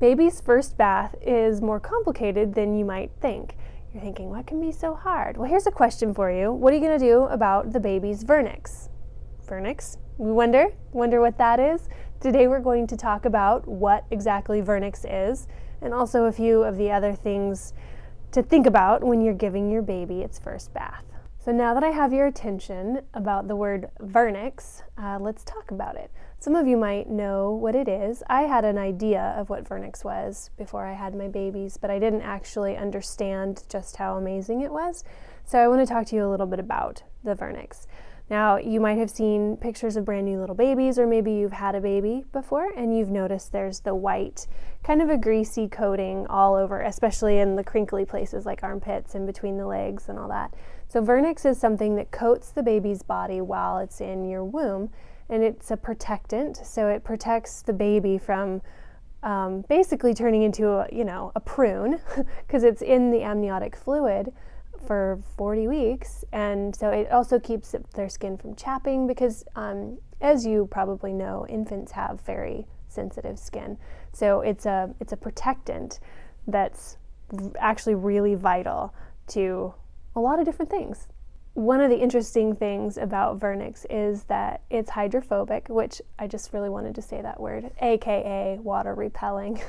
Baby's first bath is more complicated than you might think. You're thinking, what can be so hard? Well, here's a question for you. What are you going to do about the baby's vernix? Vernix? We wonder what that is? Today we're going to talk about what exactly vernix is, and also a few of the other things to think about when you're giving your baby its first bath. So now that I have your attention about the word vernix, let's talk about it. Some of you might know what it is. I had an idea of what vernix was before I had my babies, but I didn't actually understand just how amazing it was. So I want to talk to you a little bit about the vernix. Now, you might have seen pictures of brand new little babies, or maybe you've had a baby before and you've noticed there's the white, kind of a greasy coating all over, especially in the crinkly places like armpits and between the legs and all that. So vernix is something that coats the baby's body while it's in your womb, and it's a protectant, so it protects the baby from basically turning into a prune because it's in the amniotic fluid for 40 weeks, and so it also keeps their skin from chapping because as you probably know, infants have very sensitive skin, so it's a protectant that's actually really vital to a lot of different things. One of the interesting things about vernix is that it's hydrophobic, which I just really wanted to say that word, aka water repelling.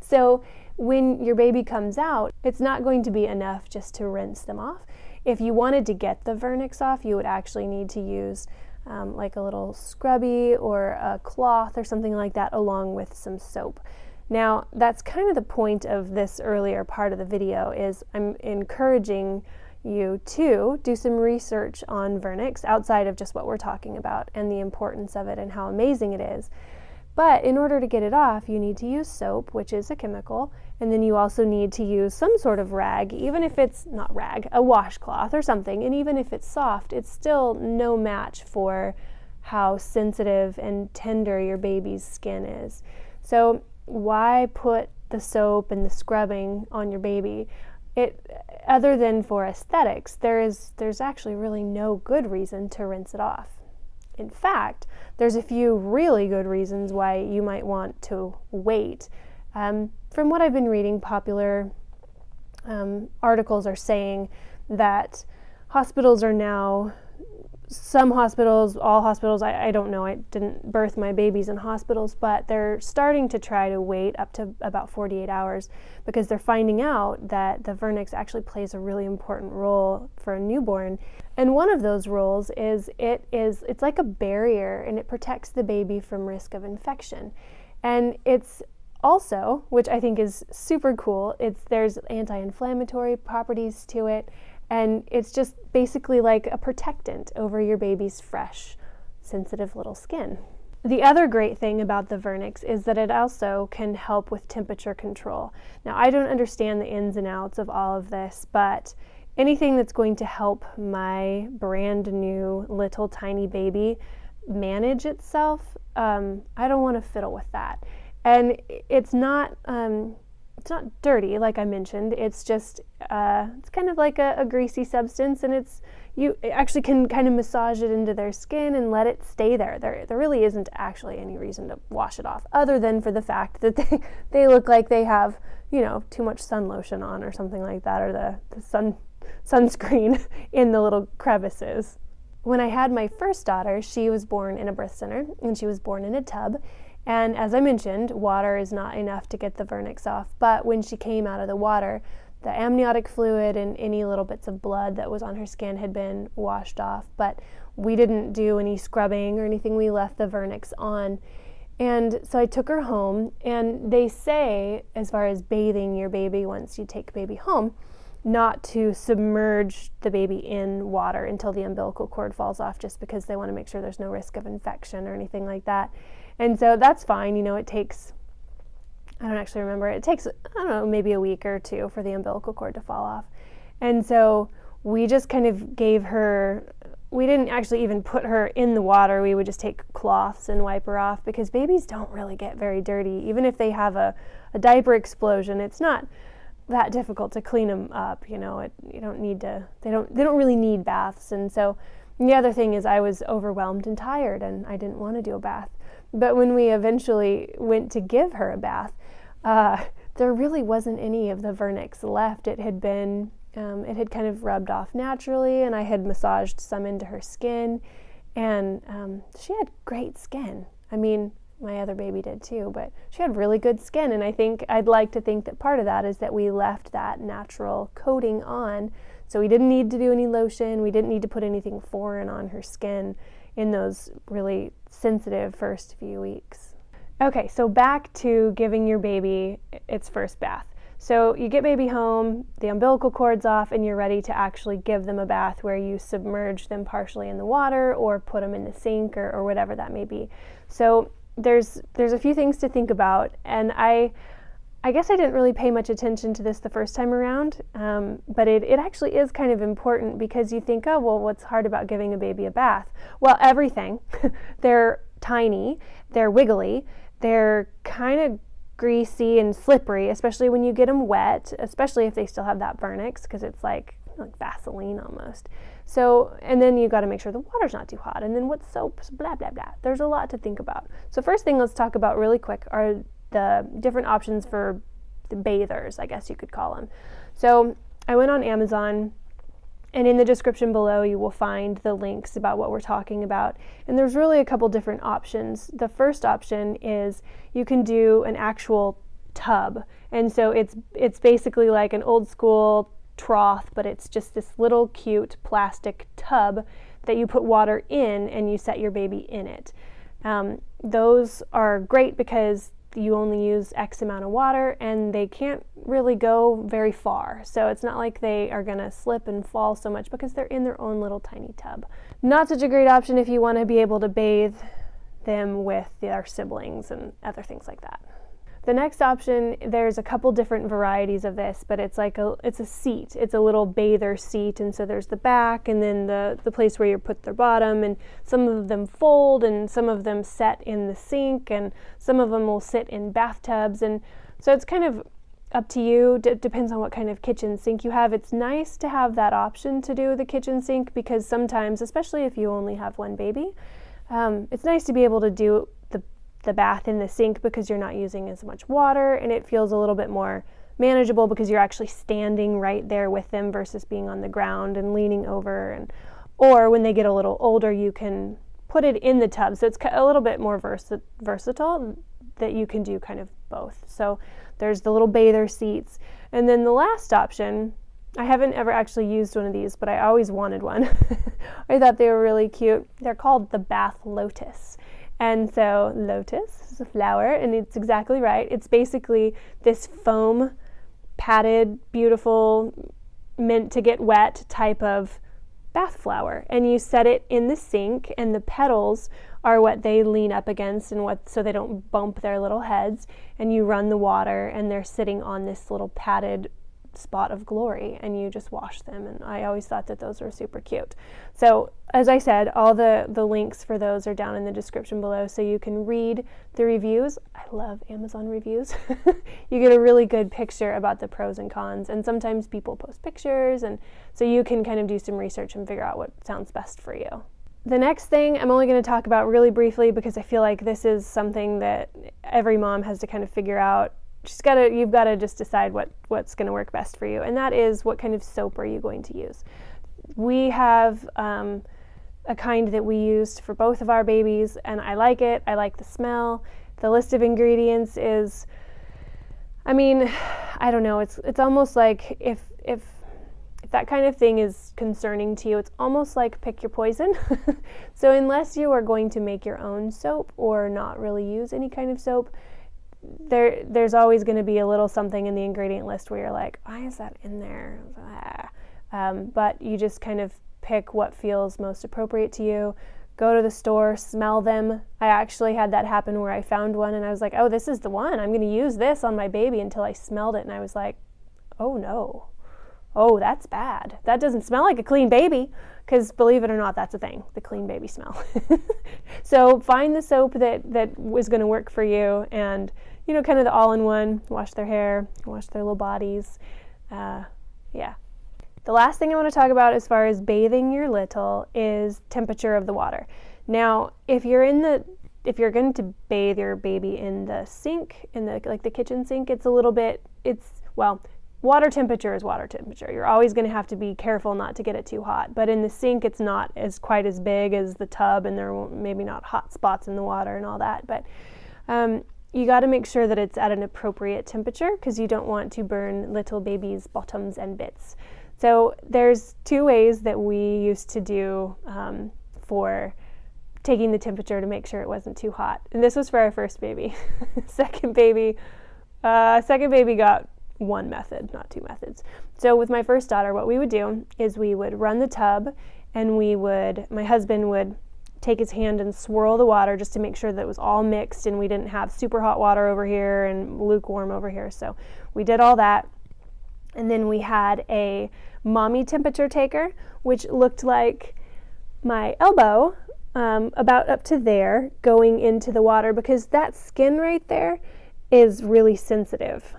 So when your baby comes out, it's not going to be enough just to rinse them off. If you wanted to get the vernix off, you would actually need to use like a little scrubby or a cloth or something like that along with some soap. Now, that's kind of the point of this earlier part of the video, is I'm encouraging you to do some research on vernix outside of just what we're talking about and the importance of it and how amazing it is. But in order to get it off, you need to use soap, which is a chemical, and then you also need to use some sort of rag, even if it's not rag, a washcloth or something, and even if it's soft, it's still no match for how sensitive and tender your baby's skin is. So why put the soap and the scrubbing on your baby? Other than for aesthetics, there's actually really no good reason to rinse it off. In fact, there's a few really good reasons why you might want to wait. From what I've been reading, popular articles are saying that hospitals are now, some hospitals, all hospitals, I don't know, I didn't birth my babies in hospitals, but they're starting to try to wait up to about 48 hours because they're finding out that the vernix actually plays a really important role for a newborn. And one of those roles is it's like a barrier, and it protects the baby from risk of infection. And it's also, which I think is super cool, there's anti-inflammatory properties to it. And it's just basically like a protectant over your baby's fresh, sensitive little skin. The other great thing about the vernix is that it also can help with temperature control. Now, I don't understand the ins and outs of all of this, but anything that's going to help my brand new little tiny baby manage itself, I don't want to fiddle with that. And it's not dirty, like I mentioned. It's just it's kind of like a greasy substance, and you actually can kind of massage it into their skin and let it stay there. There really isn't actually any reason to wash it off, other than for the fact that they look like they have too much sun lotion on or something like that, or the sunscreen in the little crevices. When I had my first daughter, she was born in a birth center, and she was born in a tub. And as I mentioned, water is not enough to get the vernix off, but when she came out of the water, the amniotic fluid and any little bits of blood that was on her skin had been washed off, but we didn't do any scrubbing or anything. We left the vernix on. And so I took her home, and they say, as far as bathing your baby once you take baby home, not to submerge the baby in water until the umbilical cord falls off, just because they want to make sure there's no risk of infection or anything like that. And so that's fine. It takes, I don't actually remember, it takes, I don't know, maybe a week or two for the umbilical cord to fall off. And so we just kind of gave her, we didn't actually even put her in the water. We would just take cloths and wipe her off, because babies don't really get very dirty. Even if they have a diaper explosion, it's not that difficult to clean them up. You don't need to, they don't really need baths. And so the other thing is, I was overwhelmed and tired, and I didn't want to do a bath. But when we eventually went to give her a bath, there really wasn't any of the vernix left. It had been, it had kind of rubbed off naturally, and I had massaged some into her skin, and she had great skin. I mean, my other baby did too, but she had really good skin, and I'd like to think that part of that is that we left that natural coating on, so we didn't need to do any lotion, we didn't need to put anything foreign on her skin in those really sensitive first few weeks. Okay, so back to giving your baby its first bath. So you get baby home, the umbilical cord's off, and you're ready to actually give them a bath where you submerge them partially in the water or put them in the sink or whatever that may be. So there's a few things to think about, and I guess I didn't really pay much attention to this the first time around, but it actually is kind of important, because you think, oh, well, what's hard about giving a baby a bath? Well, everything. They're tiny, they're wiggly, they're kind of greasy and slippery, especially when you get them wet, especially if they still have that vernix, because it's like Vaseline almost. So, and then you got to make sure the water's not too hot, and then what soaps, blah, blah, blah. There's a lot to think about. So first thing let's talk about really quick are the different options for the bathers, I guess you could call them. So I went on Amazon, and in the description below you will find the links about what we're talking about. And there's really a couple different options. The first option is you can do an actual tub. And so it's basically like an old school trough, but it's just this little cute plastic tub that you put water in and you set your baby in it. Those are great because you only use X amount of water and they can't really go very far. So it's not like they are going to slip and fall so much because they're in their own little tiny tub. Not such a great option if you want to be able to bathe them with their siblings and other things like that. The next option, there's a couple different varieties of this, but it's a seat. It's a little bather seat, and so there's the back and then the place where you put their bottom, and some of them fold and some of them set in the sink, and some of them will sit in bathtubs, and so it's kind of up to you. It depends on what kind of kitchen sink you have. It's nice to have that option to do the kitchen sink, because sometimes, especially if you only have one baby, it's nice to be able to do the bath in the sink because you're not using as much water, and it feels a little bit more manageable because you're actually standing right there with them versus being on the ground and leaning over. Or when they get a little older, you can put it in the tub, so it's a little bit more versatile that you can do kind of both. So there's the little bather seats, and then the last option, I haven't ever actually used one of these, but I always wanted one. I thought they were really cute. They're called the Bath Lotus. And so lotus is a flower, and it's exactly right. It's basically this foam, padded, beautiful, meant to get wet type of bath flower. And you set it in the sink, and the petals are what they lean up against and so they don't bump their little heads. And you run the water, and they're sitting on this little padded spot of glory, and you just wash them. And I always thought that those were super cute. So as I said, all the links for those are down in the description below, so you can read the reviews. I love Amazon reviews. You get a really good picture about the pros and cons, and sometimes people post pictures, and so you can kind of do some research and figure out what sounds best for you. The next thing I'm only going to talk about really briefly, because I feel like this is something that every mom has to kind of figure out. You've got to just decide what's going to work best for you, and that is, what kind of soap are you going to use? We have a kind that we used for both of our babies, and I like it. I like the smell. The list of ingredients is, I mean, I don't know. It's almost like if that kind of thing is concerning to you, it's almost like pick your poison. So unless you are going to make your own soap or not really use any kind of soap, there's always going to be a little something in the ingredient list where you're like, why is that in there? But you just kind of pick what feels most appropriate to you. Go to the store, smell them. I actually had that happen where I found one and I was like, oh, this is the one. I'm going to use this on my baby, until I smelled it and I was like, oh no. Oh, that's bad. That doesn't smell like a clean baby. Because believe it or not, that's a thing, the clean baby smell. So find the soap that was going to work for you, and kind of the all-in-one. Wash their hair, wash their little bodies. Yeah. The last thing I want to talk about as far as bathing your little is temperature of the water. Now, if you're in the if you're going to bathe your baby in the sink, in the kitchen sink, water temperature is water temperature. You're always going to have to be careful not to get it too hot. But in the sink, it's not quite as big as the tub, and there are maybe not hot spots in the water and all that. But you got to make sure that it's at an appropriate temperature, because you don't want to burn little babies' bottoms and bits. So there's 2 ways that we used to do for taking the temperature to make sure it wasn't too hot. And this was for our first baby. Second baby got 1 method, not 2 methods. So with my first daughter, what we would do is we would run the tub, and my husband would take his hand and swirl the water just to make sure that it was all mixed and we didn't have super hot water over here and lukewarm over here. So we did all that. And then we had a mommy temperature taker, which looked like my elbow, about up to there, going into the water, because that skin right there is really sensitive.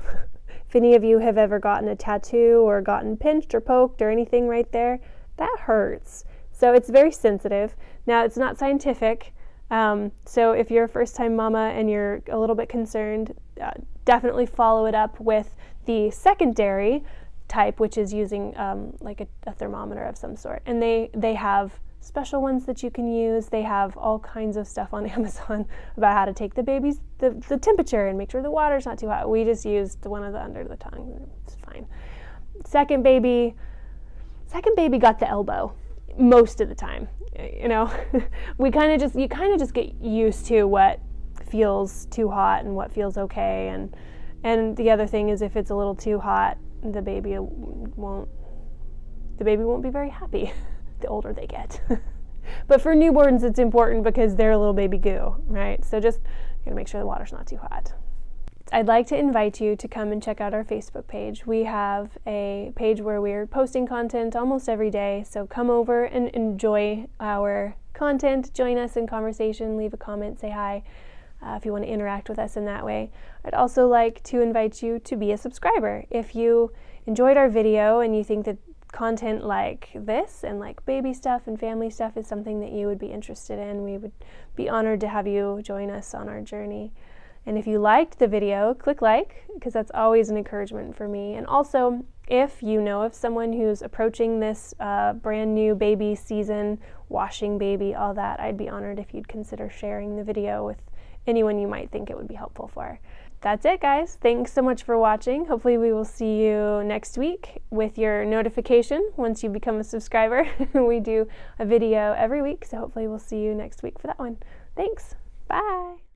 If any of you have ever gotten a tattoo or gotten pinched or poked or anything right there, that hurts. So it's very sensitive. Now, it's not scientific, so if you're a first-time mama and you're a little bit concerned, definitely follow it up with the secondary type, which is using like a thermometer of some sort. And they have special ones that you can use. They have all kinds of stuff on Amazon about how to take the baby's the temperature and make sure the water's not too hot. We just used one of the under the tongue. It's fine. Second baby got the elbow most of the time. You know, you kind of just get used to what feels too hot and what feels okay. And the other thing is, if it's a little too hot, the baby won't be very happy the older they get. But for newborns, it's important because they're a little baby goo, right? So just gotta make sure the water's not too hot. I'd like to invite you to come and check out our Facebook page. We have a page where we're posting content almost every day, so come over and enjoy our content. Join us in conversation, leave a comment, say hi, if you want to interact with us in that way. I'd also like to invite you to be a subscriber. If you enjoyed our video and you think that content like this and like baby stuff and family stuff is something that you would be interested in, we would be honored to have you join us on our journey. And if you liked the video, click like, because that's always an encouragement for me. And also, if you know of someone who's approaching this brand new baby season, washing baby, all that, I'd be honored if you'd consider sharing the video with anyone you might think it would be helpful for. That's it, guys. Thanks so much for watching. Hopefully we will see you next week with your notification once you become a subscriber. We do a video every week, so hopefully we'll see you next week for that one. Thanks. Bye.